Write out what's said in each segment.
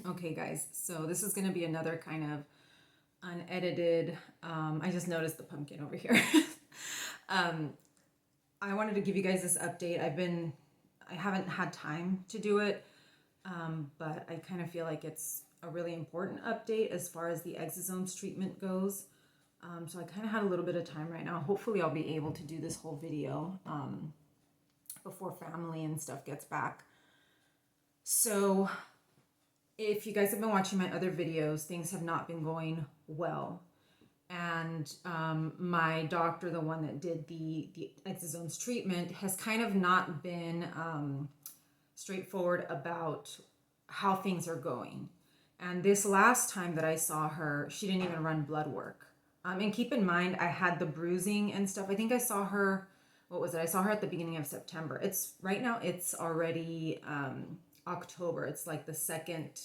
Okay, guys, so this is going to be another kind of unedited. I just noticed the pumpkin over here. um, I wanted to give you guys this update. I haven't had time to do it, but I kind of feel like it's a really important update as far as the exosomes treatment goes. So I kind of had a little bit of time right now. Hopefully, I'll be able to do this whole video before family and stuff gets back. So if you guys have been watching my other videos, things have not been going well. And my doctor, the one that did the exosomes treatment, has kind of not been straightforward about how things are going. And this last time that I saw her, she didn't even run blood work. And keep in mind, I had the bruising and stuff. I think I saw her, what was it? I saw her at the beginning of September. It's right now, it's already October. It's like the second,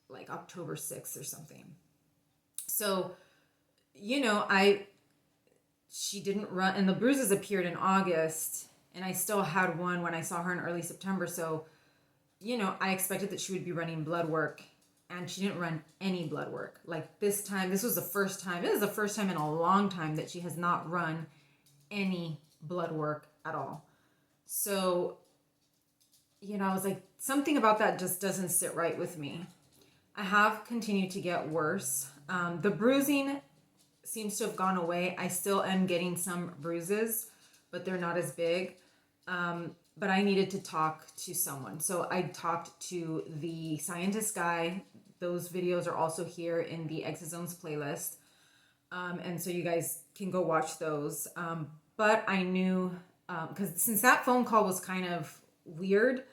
like October 6th or something. So, she didn't run, and the bruises appeared in August, and I still had one when I saw her in early September. So, I expected that she would be running blood work, and she didn't run any blood work. Like this time, this is the first time in a long time that she has not run any blood work at all. So, I was like, something about that just doesn't sit right with me. I have continued to get worse. The bruising seems to have gone away. I still am getting some bruises, but they're not as big. But I needed to talk to someone. So I talked to the scientist guy. Those videos are also here in the exosomes playlist. And so you guys can go watch those. But I knew, because since that phone call was kind of weird,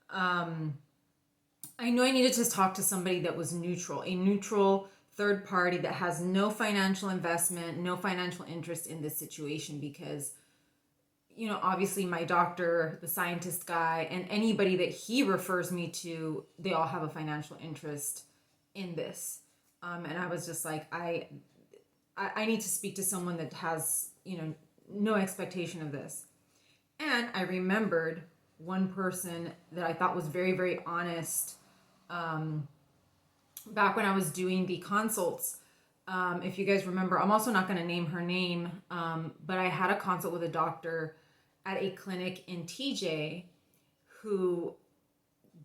I knew I needed to talk to somebody that was neutral, a neutral third party that has no financial investment, no financial interest in this situation, because, obviously my doctor, the scientist guy, and anybody that he refers me to, they all have a financial interest in this. And I was just like, I need to speak to someone that has, no expectation of this. And I remembered one person that I thought was very, very honest. Back when I was doing the consults, if you guys remember, I'm also not going to name her name, but I had a consult with a doctor at a clinic in TJ who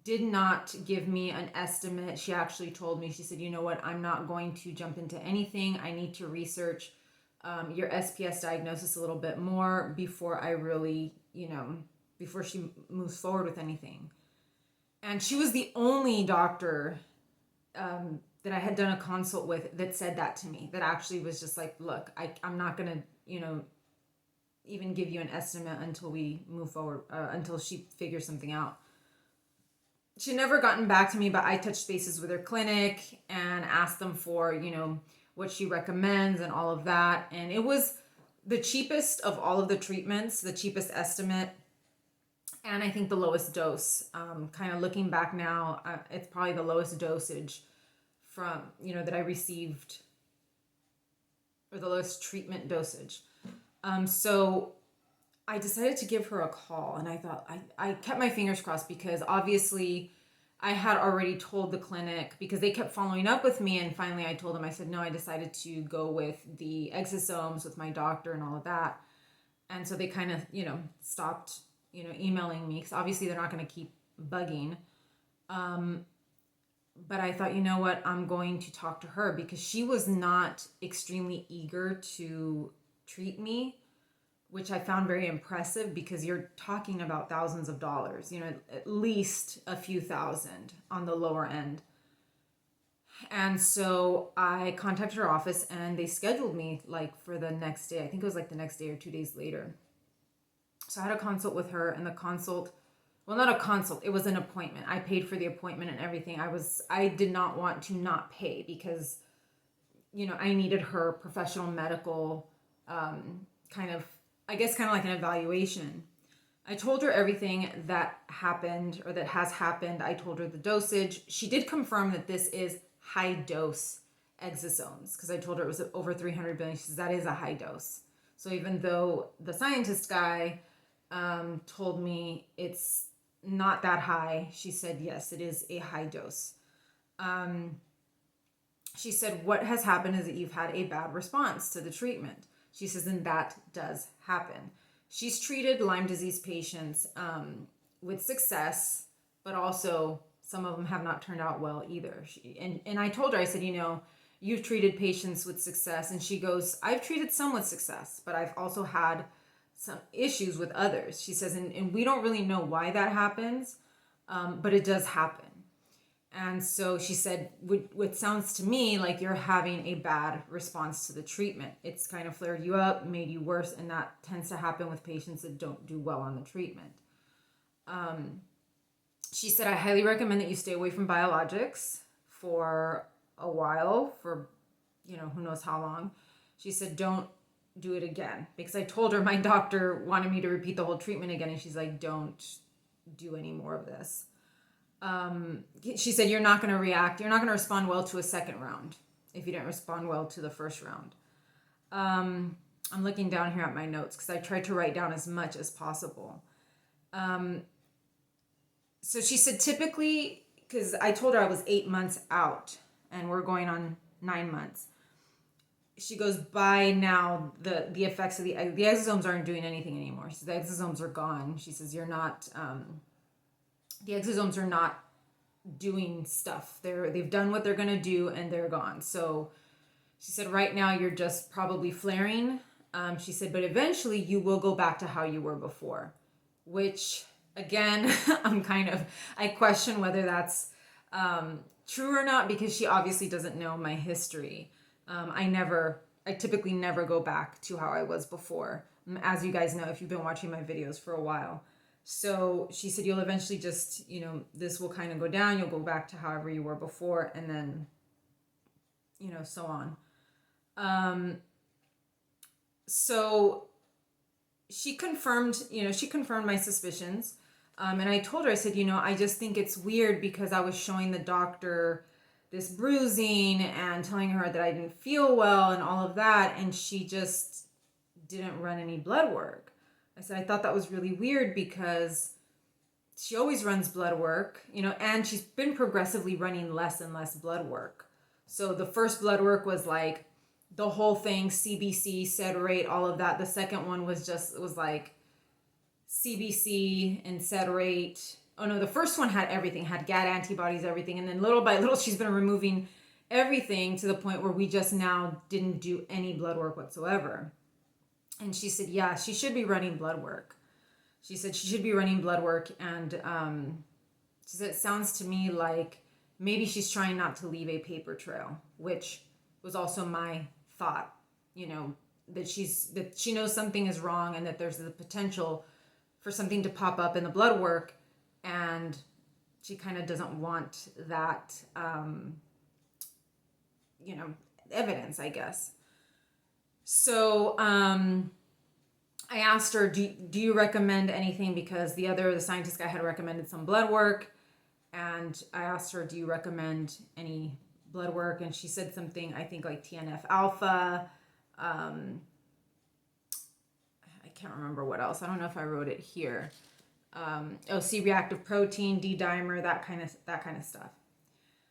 did not give me an estimate. She actually told me, she said, you know what, I'm not going to jump into anything. I need to research your SPS diagnosis a little bit more before I really, before she moves forward with anything. And she was the only doctor that I had done a consult with that said that to me, that actually was just like, look, I'm not going to, even give you an estimate until we move forward, until she figures something out. She never gotten back to me, but I touched bases with her clinic and asked them for, what she recommends and all of that. And it was the cheapest of all of the treatments, the cheapest estimate. And I think the lowest dose, kind of looking back now, it's probably the lowest dosage from, that I received, or the lowest treatment dosage. So I decided to give her a call, and I thought, I kept my fingers crossed, because obviously I had already told the clinic, because they kept following up with me, and finally I told them, I said, no, I decided to go with the exosomes with my doctor and all of that. And so they kind of, stopped, emailing me, because obviously they're not going to keep bugging. But I thought, you know what, I'm going to talk to her, because she was not extremely eager to treat me, which I found very impressive, because you're talking about thousands of dollars, at least a few thousand on the lower end. And so I contacted her office, and they scheduled me like for the next day. I think it was like the next day or 2 days later. So I had a consult with her, and the consult, well, not a consult, it was an appointment. I paid for the appointment and everything. I did not want to not pay, because, I needed her professional medical, kind of like an evaluation. I told her everything that happened, or that has happened. I told her the dosage. She did confirm that this is high dose exosomes, because I told her it was over 300 billion. She says that is a high dose. So even though the scientist guy told me it's not that high. She said, yes, it is a high dose. She said, what has happened is that you've had a bad response to the treatment. She says, and that does happen. She's treated Lyme disease patients with success, but also some of them have not turned out well either. And I told her, I said, you've treated patients with success. And she goes, I've treated some with success, but I've also had some issues with others. She says, and we don't really know why that happens, but it does happen. And so she said, what sounds to me like you're having a bad response to the treatment. It's kind of flared you up, made you worse, and that tends to happen with patients that don't do well on the treatment. She said, I highly recommend that you stay away from biologics for a while, for, who knows how long. She said, don't do it again. Because I told her my doctor wanted me to repeat the whole treatment again. And she's like, don't do any more of this. She said, you're not going to respond well to a second round if you didn't respond well to the first round. I'm looking down here at my notes because I tried to write down as much as possible. So she said, typically, because I told her I was 8 months out and we're going on 9 months. She goes, by now, the effects of the exosomes aren't doing anything anymore. She says, the exosomes are gone. She says, the exosomes are not doing stuff. They've done what they're going to do and they're gone. So she said, right now you're just probably flaring. She said, but eventually you will go back to how you were before, which again, I question whether that's true or not, because she obviously doesn't know my history. I typically never go back to how I was before, as you guys know, if you've been watching my videos for a while. So she said, you'll eventually just, this will kind of go down. You'll go back to however you were before, and then, so on. So she confirmed my suspicions. And I told her, I said, I just think it's weird because I was showing the doctor this bruising and telling her that I didn't feel well and all of that. And she just didn't run any blood work. I said, I thought that was really weird because she always runs blood work, and she's been progressively running less and less blood work. So the first blood work was like the whole thing, CBC, sed rate, all of that. The second one was like CBC and sed rate. Oh no, the first one had everything, had GAD antibodies, everything. And then little by little, she's been removing everything to the point where we just now didn't do any blood work whatsoever. And she said, yeah, she should be running blood work. She said she should be running blood work. And she said, it sounds to me like maybe she's trying not to leave a paper trail, which was also my thought, that she knows something is wrong and that there's the potential for something to pop up in the blood work. And she kind of doesn't want that, evidence, I guess. So I asked her, do you recommend anything? Because the scientist guy had recommended some blood work. And I asked her, do you recommend any blood work? And she said something, I think like TNF alpha. I can't remember what else. I don't know if I wrote it here. C-reactive protein, D-dimer, that kind of stuff.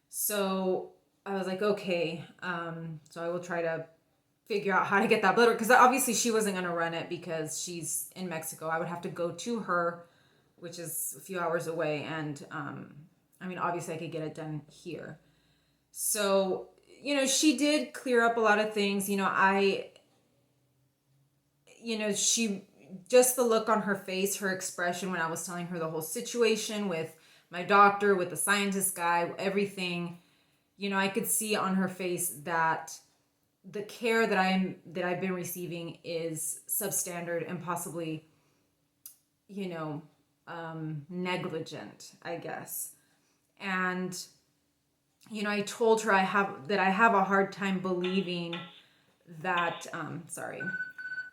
So I was like, okay. So I will try to figure out how to get that blood work, because obviously she wasn't going to run it because she's in Mexico. I would have to go to her, which is a few hours away, and obviously I could get it done here. So she did clear up a lot of things. She, just the look on her face, her expression when I was telling her the whole situation with my doctor, with the scientist guy, everything, I could see on her face that the care that I've been receiving is substandard and possibly, negligent, I guess. And, I told her I have a hard time believing that,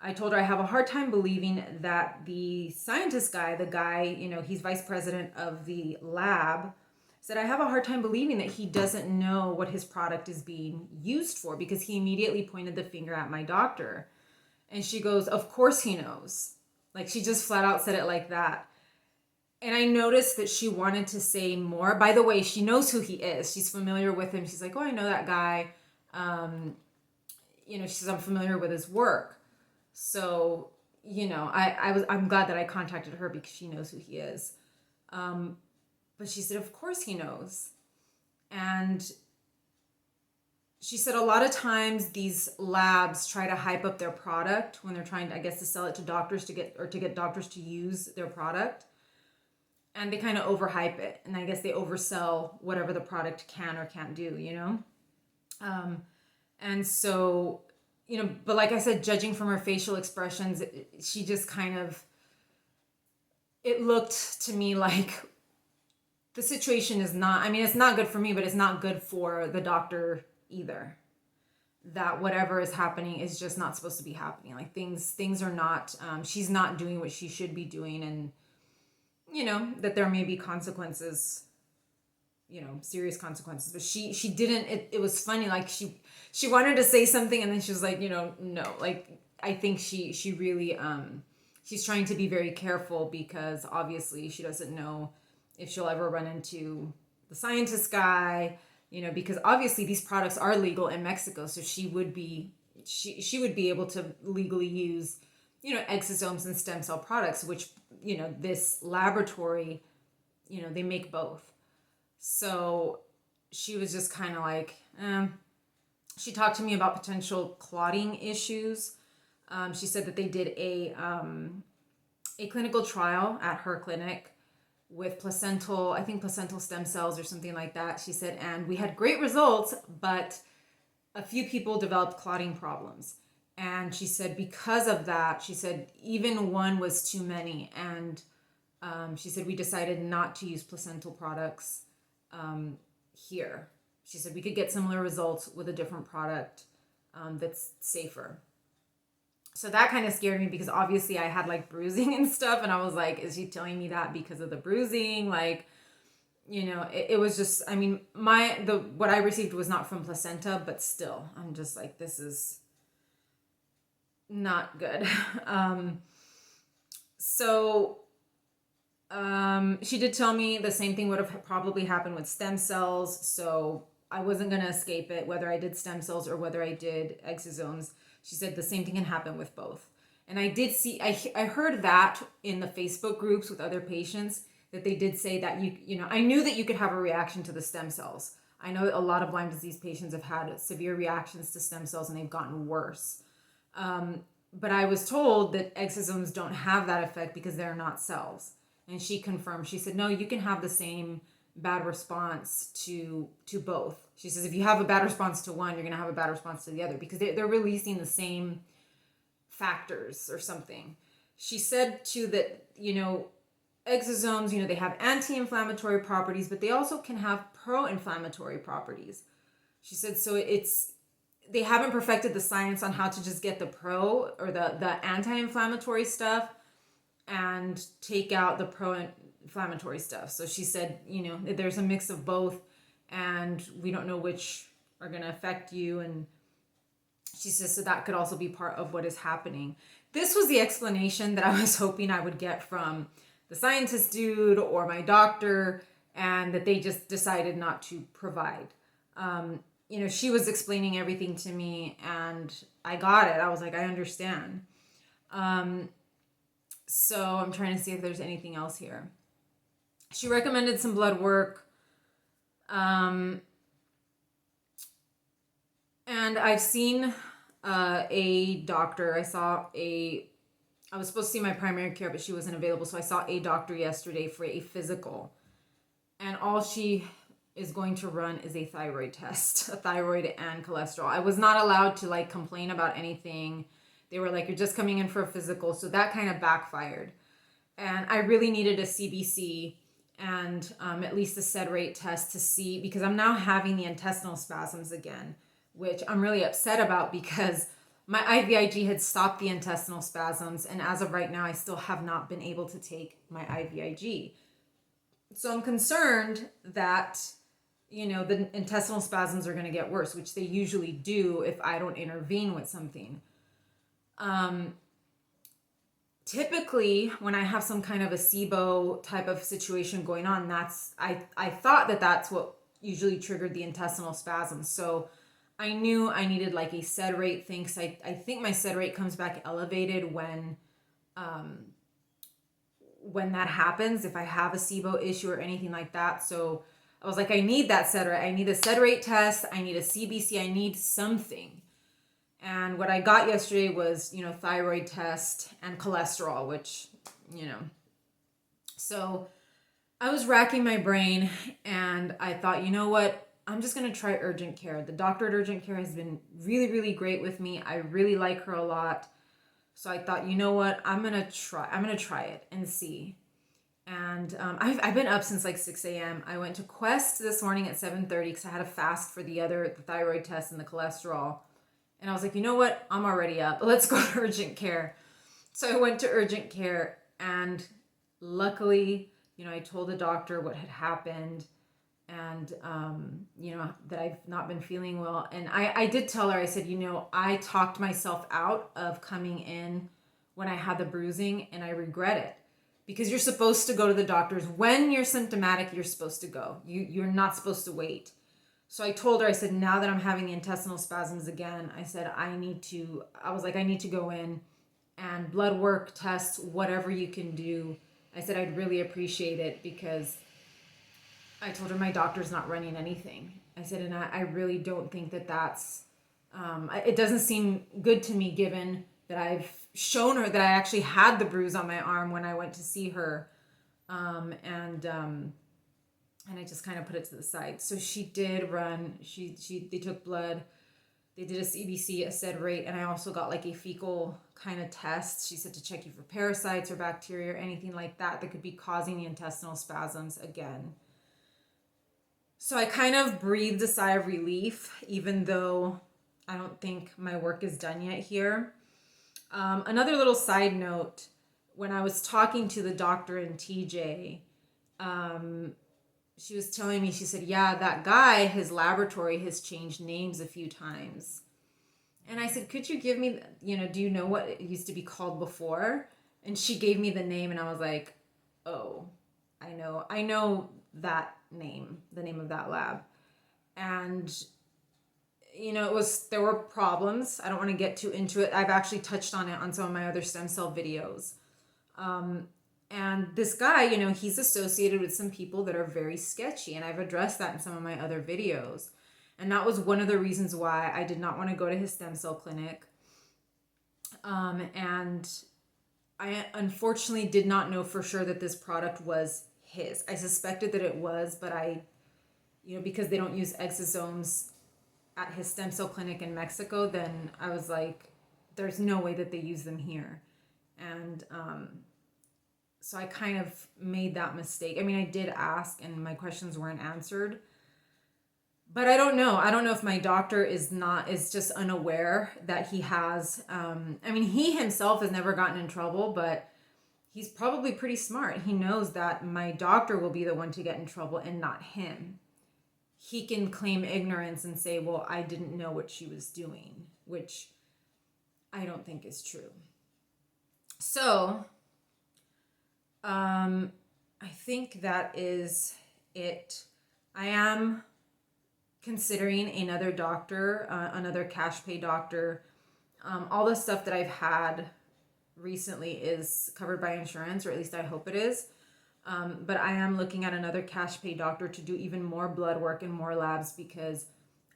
I told her I have a hard time believing that the scientist guy, the guy, he's vice president of the lab, said I have a hard time believing that he doesn't know what his product is being used for, because he immediately pointed the finger at my doctor. And she goes, of course he knows. Like, she just flat out said it like that. And I noticed that she wanted to say more. By the way, she knows who he is. She's familiar with him. She's like, oh, I know that guy. She says, I'm familiar with his work. So, I'm glad that I contacted her because she knows who he is. But she said, of course he knows. And she said a lot of times these labs try to hype up their product when they're trying to, I guess, to sell it to doctors to get doctors to use their product. And they kind of overhype it. And I guess they oversell whatever the product can or can't do, And so, but like I said, judging from her facial expressions, she just kind of, it looked to me like the situation is not, it's not good for me, but it's not good for the doctor either. That whatever is happening is just not supposed to be happening. Like things are not, she's not doing what she should be doing. And, that there may be consequences, serious consequences, but she didn't, it was funny. Like she wanted to say something and then she was like, no, like, I think she really, she's trying to be very careful because obviously she doesn't know if she'll ever run into the scientist guy, because obviously these products are legal in Mexico. So she would be able to legally use, exosomes and stem cell products, which, this laboratory, they make both. So she was just kind of like, she talked to me about potential clotting issues. She said that they did a clinical trial at her clinic with placental stem cells or something like that. She said, and we had great results, but a few people developed clotting problems. And she said, because of that, she said, even one was too many. And she said, we decided not to use placental products here. She said, we could get similar results with a different product that's safer. So that kind of scared me because obviously I had like bruising and stuff. And I was like, is she telling me that because of the bruising? Like, it was just, what I received was not from placenta, but still, I'm just like, this is not good. She did tell me the same thing would have probably happened with stem cells. So I wasn't going to escape it, whether I did stem cells or whether I did exosomes. She said the same thing can happen with both. And I did see, I heard that in the Facebook groups with other patients, that they did say that I knew that you could have a reaction to the stem cells. I know a lot of Lyme disease patients have had severe reactions to stem cells and they've gotten worse. But I was told that exosomes don't have that effect because they're not cells. And she confirmed, she said, no, you can have the same bad response to both. She says, if you have a bad response to one, you're going to have a bad response to the other because they're releasing the same factors or something. She said too that, exosomes, they have anti-inflammatory properties, but they also can have pro-inflammatory properties. She said, so they haven't perfected the science on how to just get the pro or the anti-inflammatory stuff and take out the pro-inflammatory stuff. So she said, there's a mix of both and we don't know which are going to affect you. And she says, so that could also be part of what is happening. This was the explanation that I was hoping I would get from the scientist dude or my doctor, and that they just decided not to provide. She was explaining everything to me and I got it. I was like, I understand. So I'm trying to see if there's anything else here. She recommended some blood work. And I've seen a doctor. I was supposed to see my primary care, but she wasn't available. So I saw a doctor yesterday for a physical. And all she is going to run is a thyroid test, a thyroid and cholesterol. I was not allowed to complain about anything. They were like, you're just coming in for a physical. So that kind of backfired. And I really needed a CBC and at least a sed rate test to see, because I'm now having the intestinal spasms again, which I'm really upset about because my IVIG had stopped the intestinal spasms. And as of right now, I still have not been able to take my IVIG. So I'm concerned that, the intestinal spasms are going to get worse, which they usually do if I don't intervene with something. typically when I have some kind of a SIBO type of situation going on, I thought that that's what usually triggered the intestinal spasms. So I knew I needed like a sed rate thing. So I think my sed rate comes back elevated when that happens, if I have a SIBO issue or anything like that. So I was like, I need that sed rate. I need a sed rate test. I need a CBC. I need something. And what I got yesterday was, thyroid test and cholesterol, which, so I was racking my brain and I thought, you know what? I'm just going to try urgent care. The doctor at urgent care has been really, really great with me. I really like her a lot. So I thought, you know what? I'm going to try it and see. And I've been up since like 6 a.m. I went to Quest this morning at 7:30 because I had a fast for the thyroid test and the cholesterol. And I was like, you know what? I'm already up. Let's go to urgent care. So I went to urgent care and luckily, I told the doctor what had happened and, that I've not been feeling well. And I did tell her, I said, I talked myself out of coming in when I had the bruising and I regret it because you're supposed to go to the doctors when you're symptomatic. You're supposed to go. You're not supposed to wait. So I told her, I said, now that I'm having the intestinal spasms again, I said, I need to go in and blood work, tests, whatever you can do. I said, I'd really appreciate it because I told her my doctor's not running anything. I said, and I really don't think that's, it doesn't seem good to me given that I've shown her that I actually had the bruise on my arm when I went to see her. And I just kind of put it to the side. So she did run, they took blood, they did a CBC, a sed rate, and I also got like a fecal kind of test. She said to check you for parasites or bacteria or anything like that could be causing the intestinal spasms again. So I kind of breathed a sigh of relief, even though I don't think my work is done yet here. Another little side note, when I was talking to the doctor in TJ, she was telling me, she said, yeah, that guy, his laboratory has changed names a few times. And I said, could you give me, do you know what it used to be called before? And she gave me the name and I was like, oh, I know that name, the name of that lab. And, there were problems. I don't want to get too into it. I've actually touched on it on some of my other stem cell videos. And this guy, he's associated with some people that are very sketchy. And I've addressed that in some of my other videos. And that was one of the reasons why I did not want to go to his stem cell clinic. And I unfortunately did not know for sure that this product was his. I suspected that it was, but because they don't use exosomes at his stem cell clinic in Mexico, then I was like, there's no way that they use them here. And, so I kind of made that mistake. I mean, I did ask and my questions weren't answered. But I don't know. I don't know if my doctor is just unaware that he has. He himself has never gotten in trouble, but he's probably pretty smart. He knows that my doctor will be the one to get in trouble and not him. He can claim ignorance and say, well, I didn't know what she was doing, which I don't think is true. So I think that is it. I am considering another doctor, another cash pay doctor. All the stuff that I've had recently is covered by insurance, or at least I hope it is. But I am looking at another cash pay doctor to do even more blood work and more labs because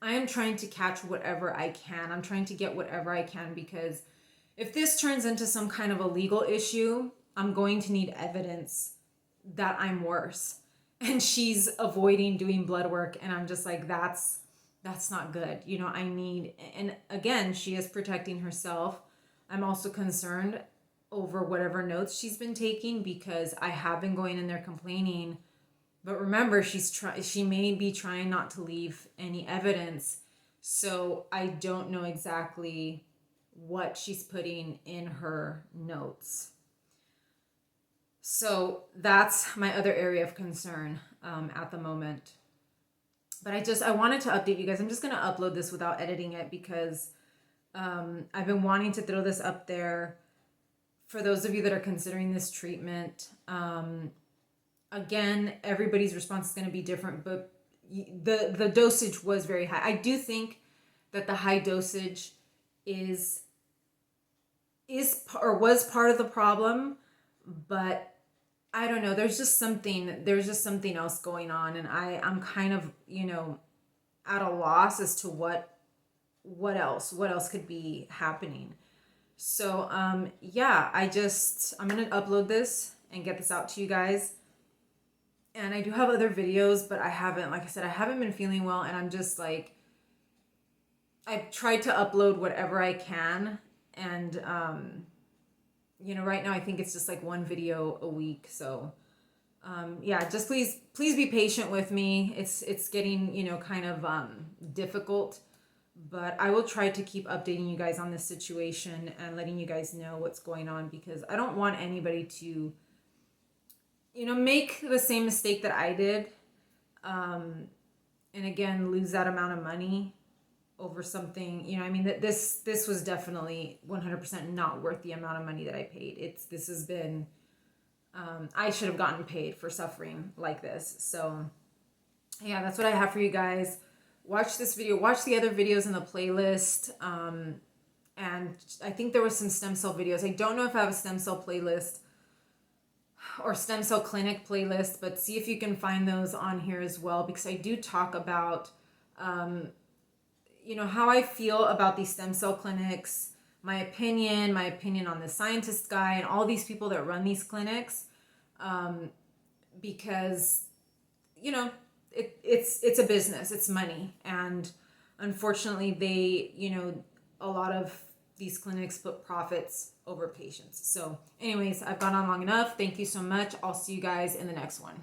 I am trying to catch whatever I can. I'm trying to get whatever I can because if this turns into some kind of a legal issue, I'm going to need evidence that I'm worse. And she's avoiding doing blood work. And I'm just like, that's not good. And again, she is protecting herself. I'm also concerned over whatever notes she's been taking because I have been going in there complaining. But remember, she may be trying not to leave any evidence. So I don't know exactly what she's putting in her notes. So that's my other area of concern at the moment. But I wanted to update you guys. I'm just going to upload this without editing it because I've been wanting to throw this up there for those of you that are considering this treatment, again, everybody's response is going to be different, but the dosage was very high. I do think that the high dosage is or was part of the problem, but I don't know. There's just something else going on, and I'm kind of, at a loss as to what else could be happening. So yeah, I'm gonna upload this and get this out to you guys. And I do have other videos, but I haven't, like I said, I haven't been feeling well, and I'm just like, I've tried to upload whatever I can, and right now I think it's just like one video a week. So yeah, just please be patient with me. It's getting, kind of difficult, but I will try to keep updating you guys on this situation and letting you guys know what's going on, because I don't want anybody to, make the same mistake that I did, and again, lose that amount of money over something. That this was definitely 100% not worth the amount of money that I paid. This has been, I should have gotten paid for suffering like this. So yeah, that's what I have for you guys. Watch this video, watch the other videos in the playlist. And I think there was some stem cell videos. I don't know if I have a stem cell playlist or stem cell clinic playlist, but see if you can find those on here as well, because I do talk about, how I feel about these stem cell clinics, my opinion on the scientist guy and all these people that run these clinics, because, it's a business, it's money. And unfortunately they, a lot of these clinics put profits over patients. So anyways, I've gone on long enough. Thank you so much. I'll see you guys in the next one.